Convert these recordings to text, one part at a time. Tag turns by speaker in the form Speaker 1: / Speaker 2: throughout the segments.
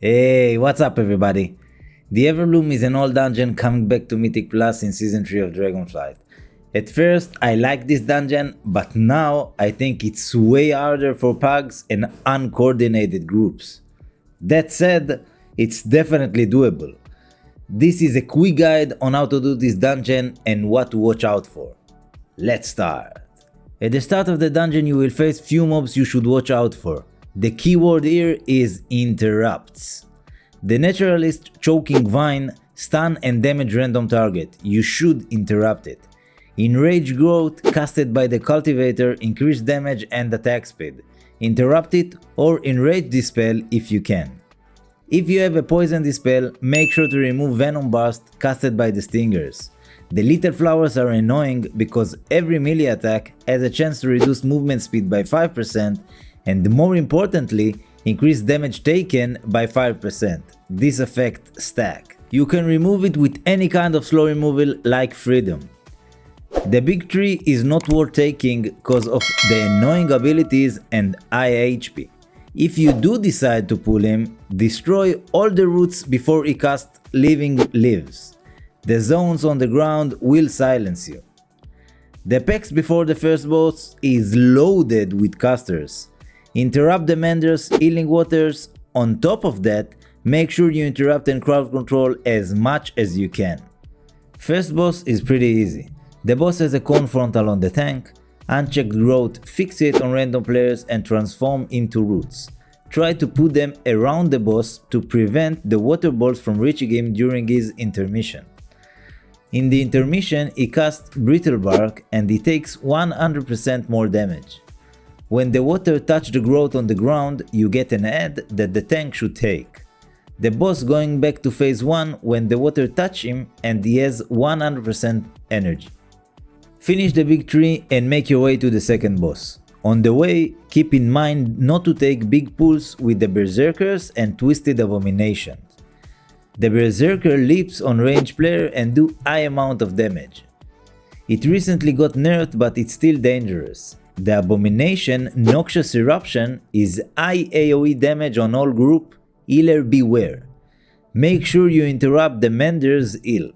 Speaker 1: Hey, what's up everybody? The Everbloom is an old dungeon coming back to Mythic Plus in Season 3 of Dragonflight. At first, I liked this dungeon, but now I think it's way harder for pugs and uncoordinated groups. That said, it's definitely doable. This is a quick guide on how to do this dungeon and what to watch out for. Let's start. At the start of the dungeon you will face few mobs you should watch out for. The keyword here is interrupts. The naturalist choking vine stun and damage random target. You should interrupt it. Enrage growth casted by the cultivator increase damage and attack speed. Interrupt it or enrage dispel if you can. If you have a poison dispel, make sure to remove venom burst casted by the stingers. The little flowers are annoying because every melee attack has a chance to reduce movement speed by 5% and more importantly, increase damage taken by 5%. This effect stack. You can remove it with any kind of slow removal like freedom. The big tree is not worth taking because of the annoying abilities and high HP. If you do decide to pull him, destroy all the roots before he casts Living Leaves. The zones on the ground will silence you. The packs before the first boss is loaded with casters. Interrupt the Mender's healing waters. On top of that, make sure you interrupt and crowd control as much as you can. First boss is pretty easy. The boss has a cone frontal on the tank, unchecked growth fixate on random players and transform into roots. Try to put them around the boss to prevent the water balls from reaching him during his intermission. In the intermission, he casts Brittle Bark and he takes 100% more damage. When the water touches the growth on the ground, you get an ad that the tank should take. The boss going back to phase 1 when the water touches him and he has 100% energy. Finish the big tree and make your way to the second boss. On the way, keep in mind not to take big pulls with the Berserkers and Twisted Abominations. The Berserker leaps on ranged player and do high amount of damage. It recently got nerfed but it's still dangerous. The Abomination Noxious Eruption is high AoE damage on all group, healer beware. Make sure you interrupt the Mender's heal.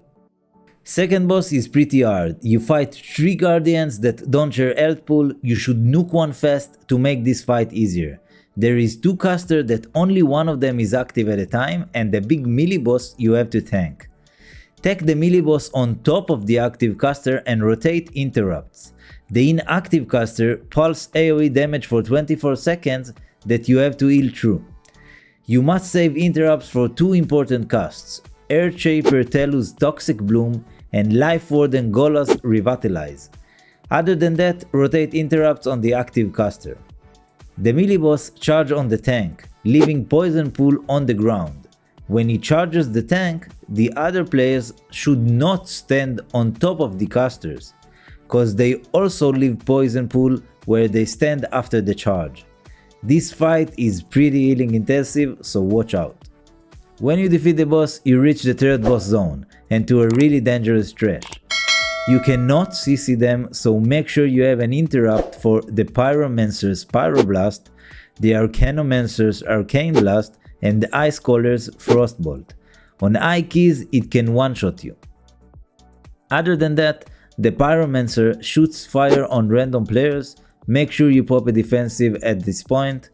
Speaker 1: Second boss is pretty hard. You fight 3 guardians that don't share health pool, you should nuke one fast to make this fight easier. There is 2 casters that only one of them is active at a time and the big melee boss you have to tank. Take the melee boss on top of the active caster and rotate interrupts. The inactive caster pulse AoE damage for 24 seconds that you have to heal through. You must save interrupts for 2 important casts, Earthshaper Telu's Toxic Bloom and Life Warden Gola's Revitalize. Other than that, rotate interrupts on the active caster. The melee boss charges on the tank, leaving poison pool on the ground. When he charges the tank, the other players should not stand on top of the casters, cause they also leave poison pool where they stand after the charge. This fight is pretty healing intensive, so watch out. When you defeat the boss, you reach the third boss zone and to a really dangerous stretch. You cannot CC them, so make sure you have an interrupt for the Pyromancer's Pyroblast, the Arcanomancer's Arcane Blast, and the Ice Caller's Frostbolt. On high keys, it can one-shot you. Other than that, the Pyromancer shoots fire on random players. Make sure you pop a defensive at this point.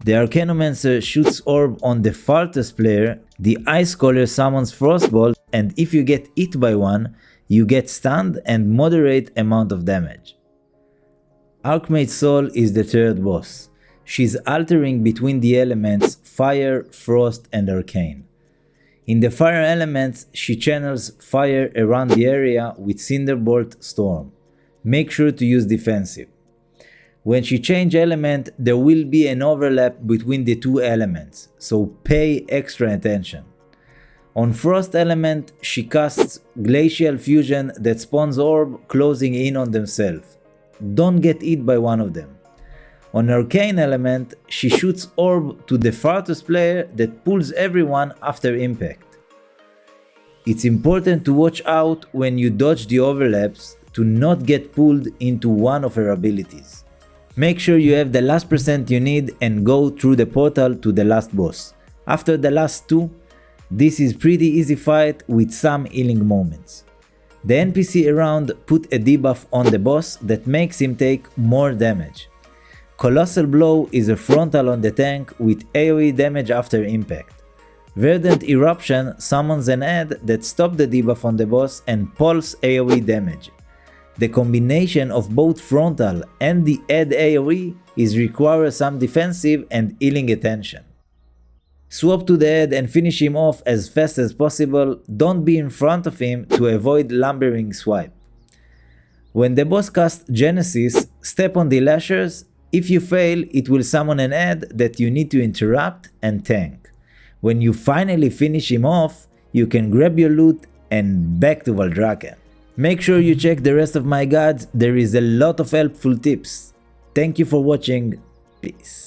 Speaker 1: The Arcanomancer shoots orb on the farthest player. The Ice Caller summons Frostbolt, and if you get hit by one, you get stunned and moderate amount of damage. Archmage's Soul is the third boss. She's altering between the elements fire, frost and arcane. In the fire elements, she channels fire around the area with Cinderbolt Storm. Make sure to use defensive. When she changes element, there will be an overlap between the 2 elements, so pay extra attention. On Frost element, she casts Glacial Fusion that spawns orb closing in on themselves. Don't get hit by one of them. On Arcane element, she shoots orb to the farthest player that pulls everyone after impact. It's important to watch out when you dodge the overlaps to not get pulled into one of her abilities. Make sure you have the last percent you need and go through the portal to the last boss. After the last two, this is pretty easy fight with some healing moments. The NPC around put a debuff on the boss that makes him take more damage. Colossal Blow is a frontal on the tank with AoE damage after impact. Verdant Eruption summons an add that stops the debuff on the boss and pulse AoE damage. The combination of both frontal and the add AoE is requires some defensive and healing attention. Swap to the head and finish him off as fast as possible, don't be in front of him to avoid lumbering swipe. When the boss casts Genesis, step on the lashers. If you fail, it will summon an add that you need to interrupt and tank. When you finally finish him off, you can grab your loot and back to Valdraken. Make sure you check the rest of my guides, there is a lot of helpful tips. Thank you for watching, peace.